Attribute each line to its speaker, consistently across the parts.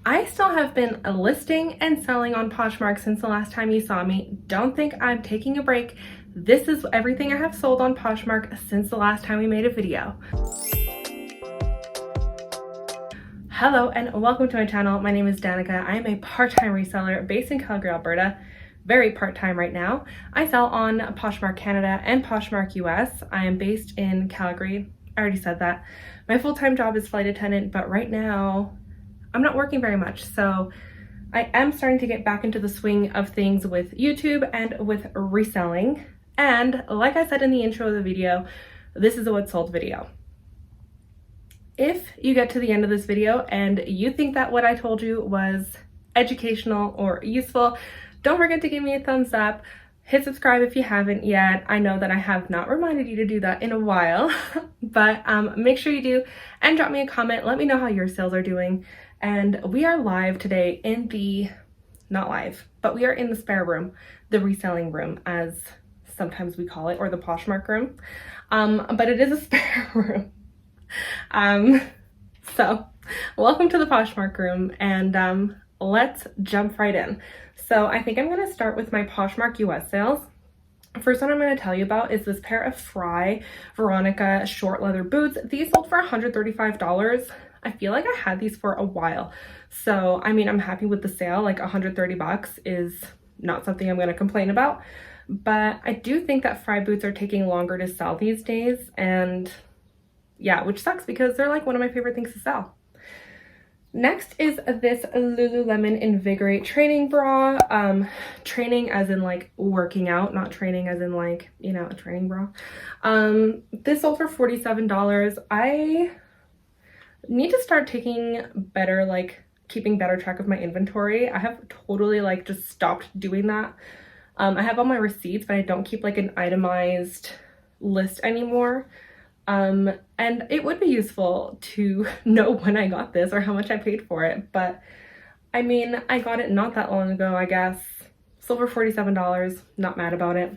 Speaker 1: I still have been listing and selling on Poshmark since the last time you saw me. Don't think I'm taking a break. This is everything I have sold on Poshmark since the last time we made a video. Hello and welcome to my channel. My name is Danica. I am a part-time reseller based in Calgary, Alberta. Very part-time right now. I sell on Poshmark Canada and Poshmark US. I am based in Calgary. I already said that. My full-time job is flight attendant, but right now I'm not working very much, so I am starting to get back into the swing of things with YouTube and with reselling. And like I said in the intro of the video, this is a what sold video. If you get to the end of this video and you think that what I told you was educational or useful, don't forget to give me a thumbs up. Hit subscribe if you haven't yet. I know that I have not reminded you to do that in a while, but make sure you do and drop me a comment. Let me know how your sales are doing. And we are live today in the, not live, but we are in the spare room, the reselling room as sometimes we call it, or the Poshmark room. But it is a spare room. So welcome to the Poshmark room, and let's jump right in. So I think I'm going to start with my Poshmark US sales. First one I'm going to tell you about is this pair of Fry Veronica short leather boots. These sold for $135. I feel like I had these for a while. So, I mean, I'm happy with the sale. Like 130 bucks is not something I'm going to complain about. But I do think that Fry boots are taking longer to sell these days. And yeah, which sucks because they're like one of my favorite things to sell. Next is this Lululemon Invigorate training bra. Training as in like working out, not training as in like, you know, a training bra. This sold for $47. I need to start taking better, like keeping better track of my inventory. I have totally like just stopped doing that. I have all my receipts, but I don't keep like an itemized list anymore. And it would be useful to know when I got this or how much I paid for it. But I mean, I got it not that long ago, I guess. Sold for $47, not mad about it.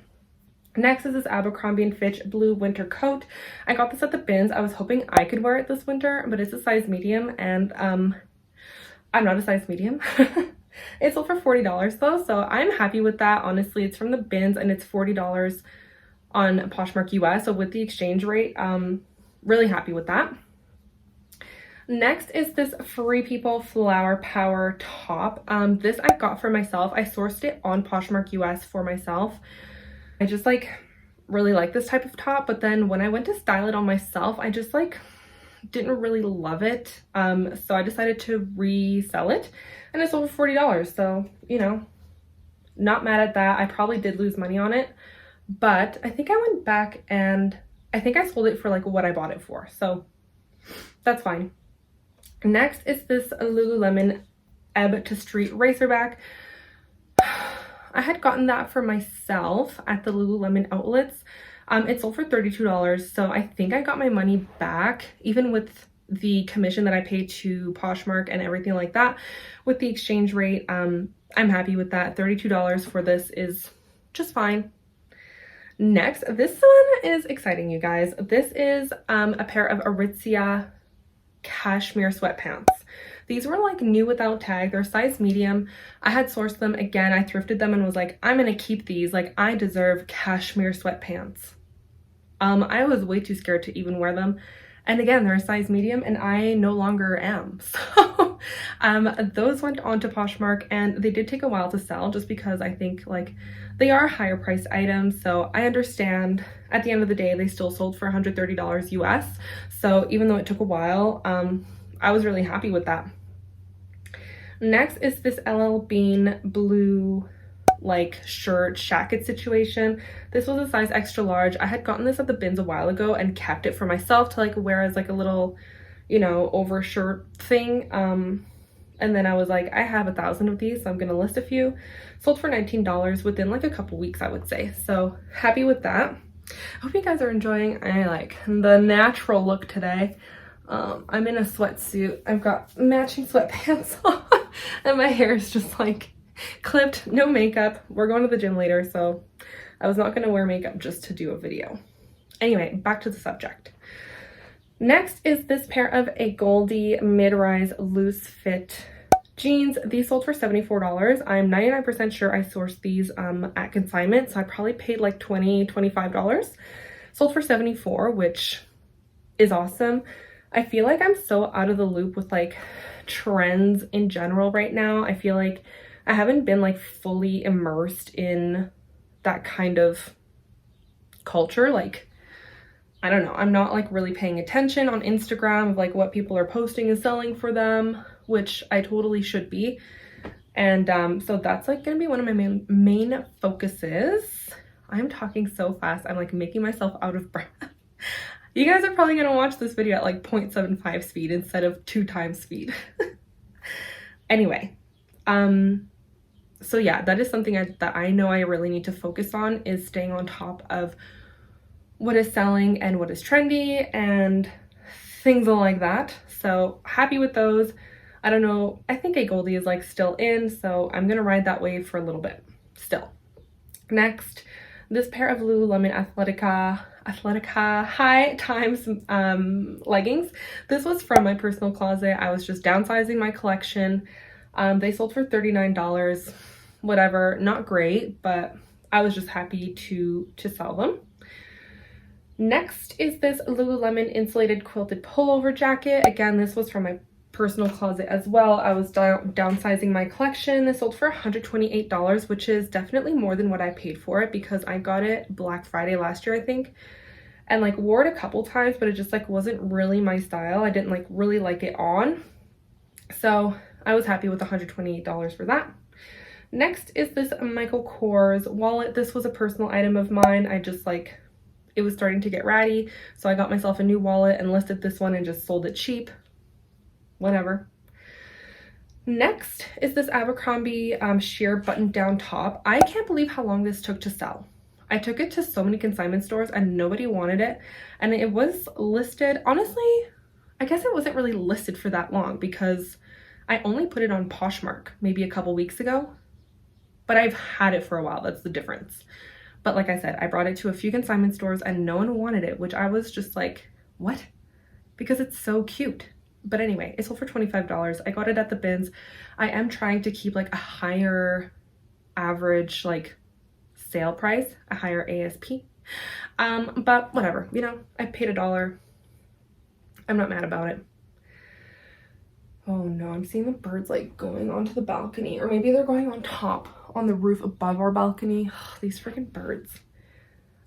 Speaker 1: Next is this Abercrombie & Fitch blue winter coat. I got this at the bins. I was hoping I could wear it this winter, but it's a size medium, and I'm not a size medium. It sold for $40 though, so I'm happy with that. Honestly, it's from the bins and it's $40 on Poshmark US, so with the exchange rate, really happy with that. Next is this Free People Flower Power top. This I got for myself. I sourced it on Poshmark US for myself. I just like really like this type of top, but then when I went to style it on myself, I just like didn't really love it. So I decided to resell it, and it sold for $40. So, you know, not mad at that. I probably did lose money on it, but I think I went back and I think I sold it for like what I bought it for. So that's fine. Next is this Lululemon Ebb to Street Racerback. I had gotten that for myself at the Lululemon outlets. It sold for $32, so I think I got my money back, even with the commission that I paid to Poshmark and everything like that. With the exchange rate, I'm happy with that. $32 for this is just fine. Next, this one is exciting, you guys. This is a pair of Aritzia cashmere sweatpants. These were like new without tag. They're size medium. I had sourced them again. I thrifted them and was like, I'm gonna keep these. Like, I deserve cashmere sweatpants. I was way too scared to even wear them. And again, they're a size medium and I no longer am. So those went onto Poshmark and they did take a while to sell just because I think like they are higher priced items. So I understand at the end of the day, they still sold for $130 US. So even though it took a while, I was really happy with that. Next is this LL Bean blue like shirt shacket situation. This was a size extra large. I had gotten this at the bins a while ago and kept it for myself to like wear as like a little, you know, over shirt thing. And then I was like, I have 1,000 of these, so I'm gonna list a few. Sold for $19 within like a couple weeks, I would say. So happy with that. I hope you guys are enjoying like the natural look today. I'm in a sweatsuit. I've got matching sweatpants on and my hair is just like clipped, no makeup. We're going to the gym later, so I was not going to wear makeup just to do a video. Anyway, back to the subject. Next is this pair of a Goldie mid-rise loose fit Jeans, these sold for $74. I'm 99% sure I sourced these at consignment, so I probably paid like $20, $25. Sold for $74, which is awesome. I feel like I'm so out of the loop with like trends in general right now. I feel like I haven't been like fully immersed in that kind of culture. Like, I don't know, I'm not like really paying attention on Instagram of like what people are posting and selling for them, which I totally should be. And so that's like gonna be one of my main focuses. I'm talking so fast, I'm like making myself out of breath. You guys are probably gonna watch this video at like 0.75 speed instead of 2 times speed. Anyway, so yeah, that is something that I know I really need to focus on, is staying on top of what is selling and what is trendy and things like that. So happy with those. I don't know, I think a Goldie is like still in, so I'm gonna ride that wave for a little bit still. Next, this pair of Lululemon Athletica high times leggings. This was from my personal closet. I was just downsizing my collection. They sold for $39, whatever, not great, but I was just happy to sell them. Next is this Lululemon insulated quilted pullover jacket. Again, this was from my personal closet as well. I was downsizing my collection. This sold for $128, which is definitely more than what I paid for it because I got it Black Friday last year, I think, and like wore it a couple times, but it just like wasn't really my style. I didn't like really like it on. So I was happy with $128 for that. Next is this Michael Kors wallet. This was a personal item of mine. I just like, it was starting to get ratty, so I got myself a new wallet and listed this one and just sold it cheap. Whatever. Next is this Abercrombie sheer button-down top. I can't believe how long this took to sell. I took it to so many consignment stores and nobody wanted it, and it was listed, honestly, I guess it wasn't really listed for that long because I only put it on Poshmark maybe a couple weeks ago, but I've had it for a while. That's the difference. But like I said, I brought it to a few consignment stores and no one wanted it, which I was just like, what? Because it's so cute. But anyway, it sold for $25. I got it at the bins. I am trying to keep like a higher average like sale price, a higher ASP. But whatever, you know, I paid $1. I'm not mad about it. Oh no, I'm seeing the birds like going onto the balcony, or maybe they're going on top on the roof above our balcony. These freaking birds.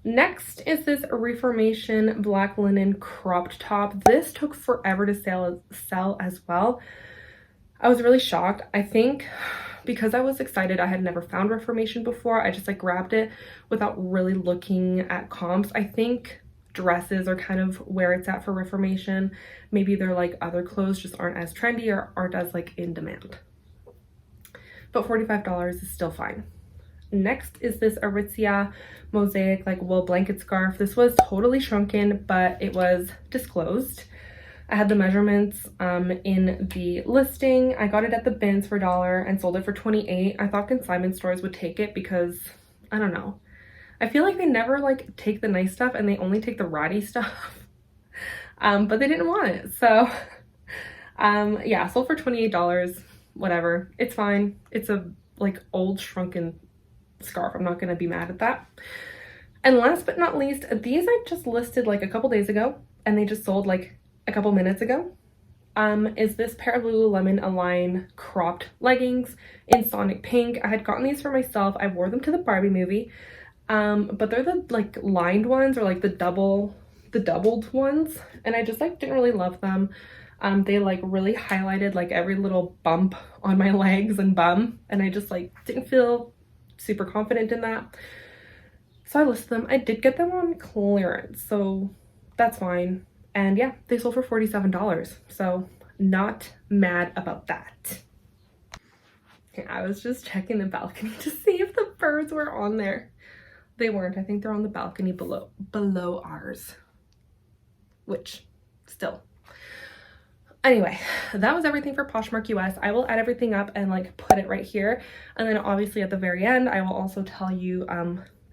Speaker 1: Next is this Reformation black linen cropped top. This took forever to sell as well. I was really shocked. I think because I was excited, I had never found Reformation before. I just like grabbed it without really looking at comps. I think dresses are kind of where it's at for Reformation. Maybe they're like other clothes just aren't as trendy or aren't as like in demand. But $45 is still fine. Next is this Aritzia mosaic like wool blanket scarf. This was totally shrunken, but it was disclosed. I had the measurements in the listing. I got it at the bins for $1 and sold it for $28. I thought consignment stores would take it because, I don't know, I feel like they never like take the nice stuff and they only take the ratty stuff. But they didn't want it. So yeah, sold for $28, whatever. It's fine. It's a like old shrunken scarf. I'm not gonna be mad at that. And last but not least, these I just listed like a couple days ago and they just sold like a couple minutes ago. Is this pair of Lululemon Align cropped leggings in Sonic Pink. I had gotten these for myself. I wore them to the Barbie movie. But they're the like lined ones or like the doubled ones, and I just like didn't really love them. They like really highlighted like every little bump on my legs and bum, and I just like didn't feel super confident in that. So I listed them. I did get them on clearance, so that's fine. And yeah, they sold for $47, so not mad about that. Okay, I was just checking the balcony to see if the birds were on there. They weren't. I think they're on the balcony below ours, which still. Anyway, that was everything for Poshmark US. I will add everything up and like put it right here. And then obviously at the very end, I will also tell you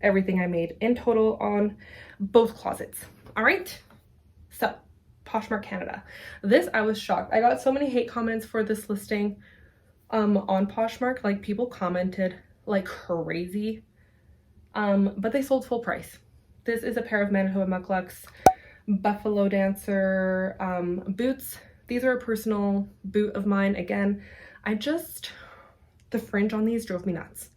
Speaker 1: everything I made in total on both closets. All right. So Poshmark Canada. This, I was shocked. I got so many hate comments for this listing. on Poshmark. Like, people commented like crazy, but they sold full price. This is a pair of Manitoba Mucklucks Buffalo Dancer boots. These are a personal boot of mine. Again, the fringe on these drove me nuts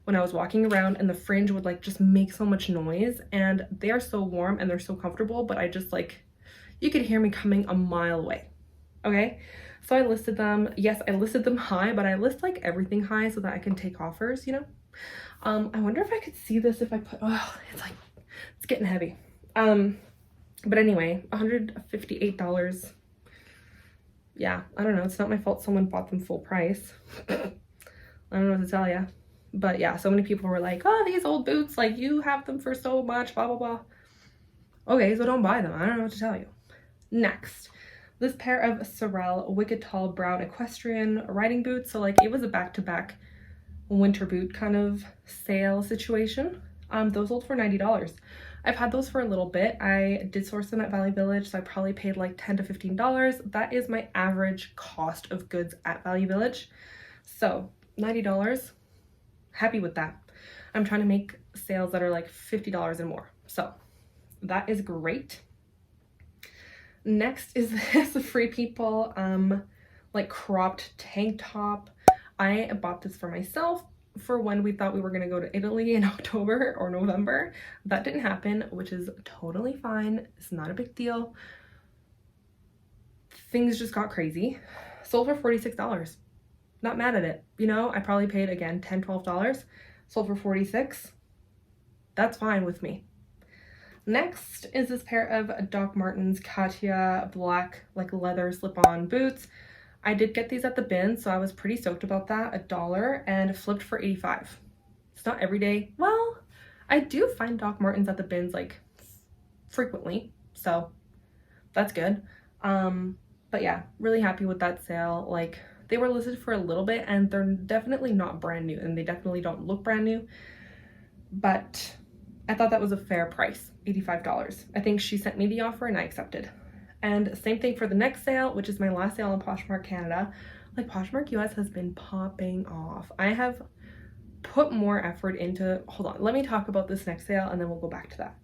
Speaker 1: when I was walking around, and the fringe would like just make so much noise, and they are so warm and they're so comfortable, but I just like, you could hear me coming a mile away. Okay, so I listed them. Yes, I listed them high, but I list like everything high so that I can take offers, you know. I wonder if I could see this if I put, oh, it's getting heavy. But anyway, $158. Yeah, I don't know, it's not my fault someone bought them full price. I don't know what to tell you. But yeah, so many people were like, oh, these old boots, like, you have them for so much, blah, blah, blah. Okay, so don't buy them. I don't know what to tell you. Next, this pair of Sorel Wicked Tall Brown Equestrian riding boots. So like, it was a back-to-back winter boot kind of sale situation. Those sold for $90. I've had those for a little bit. I did source them at Value Village, so I probably paid like $10 to $15. That is my average cost of goods at Value Village. So $90, happy with that. I'm trying to make sales that are like $50 and more. So that is great. Next is this Free People like cropped tank top. I bought this for myself for when we thought we were going to go to Italy in October or November. That didn't happen, which is totally fine. It's not a big deal. Things just got crazy. Sold for $46. Not mad at it. You know, I probably paid, again, $10, $12. Sold for $46. That's fine with me. Next is this pair of Doc Martens Katia black like leather slip-on boots. I did get these at the bin, so I was pretty stoked about that. $1 and flipped for $85. It's not every day. Well, I do find Doc Martens at the bins like frequently, so that's good. But yeah, really happy with that sale. Like, they were listed for a little bit, and they're definitely not brand new, and they definitely don't look brand new, but I thought that was a fair price, $85. I think she sent me the offer and I accepted. And same thing for the next sale, which is my last sale on Poshmark Canada. Like, Poshmark US has been popping off. I have put more effort into, hold on, let me talk about this next sale and then we'll go back to that.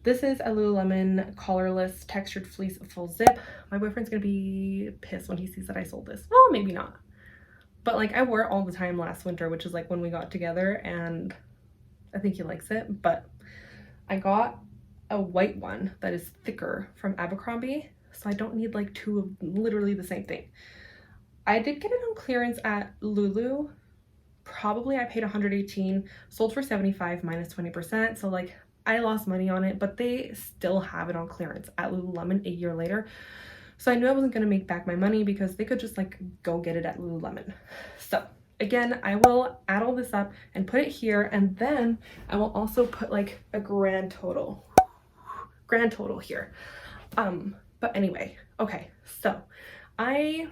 Speaker 1: This is a Lululemon collarless textured fleece full zip. My boyfriend's gonna be pissed when he sees that I sold this. Well, maybe not. But like, I wore it all the time last winter, which is like when we got together, and I think he likes it. But I got a white one that is thicker from Abercrombie, so I don't need like two of literally the same thing. I did get it on clearance at Lulu. Probably I paid $118, sold for $75 minus 20%. So like, I lost money on it, but they still have it on clearance at Lululemon a year later. So I knew I wasn't gonna make back my money because they could just like go get it at Lululemon. So again, I will add all this up and put it here, and then I will also put like a grand total here. But anyway, okay, so I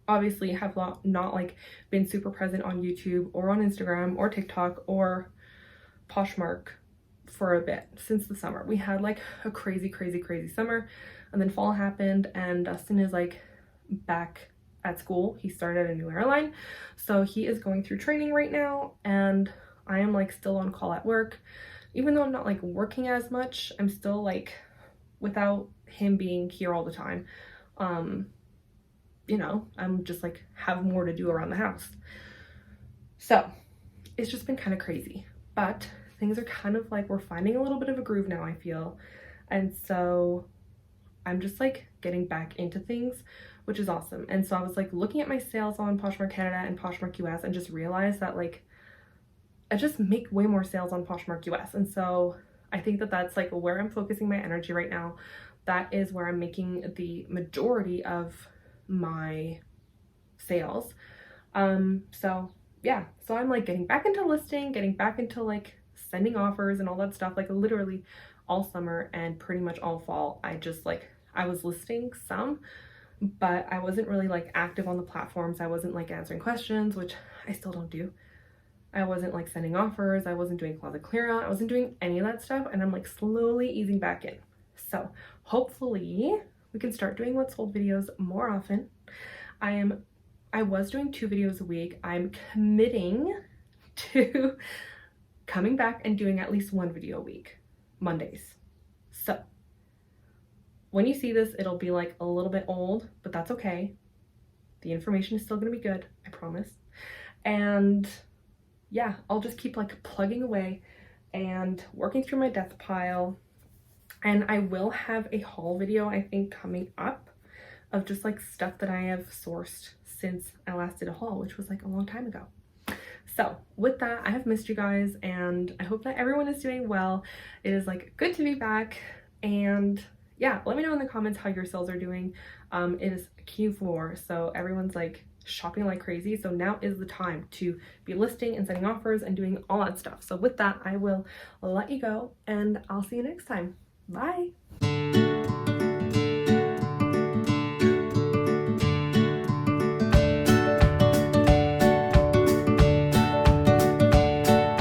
Speaker 1: obviously have not like been super present on YouTube or on Instagram or TikTok or Poshmark for a bit since the summer. We had like a crazy summer, and then fall happened, and Dustin is like back at school. He started a new airline, so he is going through training right now, and I am like still on call at work. Even though I'm not like working as much, I'm still like, without him being here all the time, you know, I'm just like have more to do around the house. So it's just been kind of crazy, but things are kind of like, we're finding a little bit of a groove now, I feel. And so I'm just like getting back into things, which is awesome. And so I was like looking at my sales on Poshmark Canada and Poshmark US and just realized that like, I just make way more sales on Poshmark US. And so I think that that's like where I'm focusing my energy right now. That is where I'm making the majority of my sales. So yeah, so I'm like getting back into listing, getting back into like sending offers and all that stuff. Like literally all summer and pretty much all fall, I was listing some, but I wasn't really like active on the platforms. I wasn't like answering questions, which I still don't do. I wasn't like sending offers. I wasn't doing closet clear out. I wasn't doing any of that stuff, and I'm like slowly easing back in. So hopefully we can start doing what's sold videos more often. I am I was doing 2 videos a week. I'm committing to coming back and doing at least 1 video a week, Mondays. So when you see this, it'll be like a little bit old, but that's okay. The information is still gonna be good, I promise. And yeah, I'll just keep like plugging away and working through my death pile. And I will have a haul video, I think, coming up of just like stuff that I have sourced since I last did a haul, which was like a long time ago. So with that, I have missed you guys and I hope that everyone is doing well. It is like good to be back, and yeah, let me know in the comments how your sales are doing. It is Q4, so everyone's like shopping like crazy. So now is the time to be listing and setting offers and doing all that stuff. So with that, I will let you go and I'll see you next time. Bye.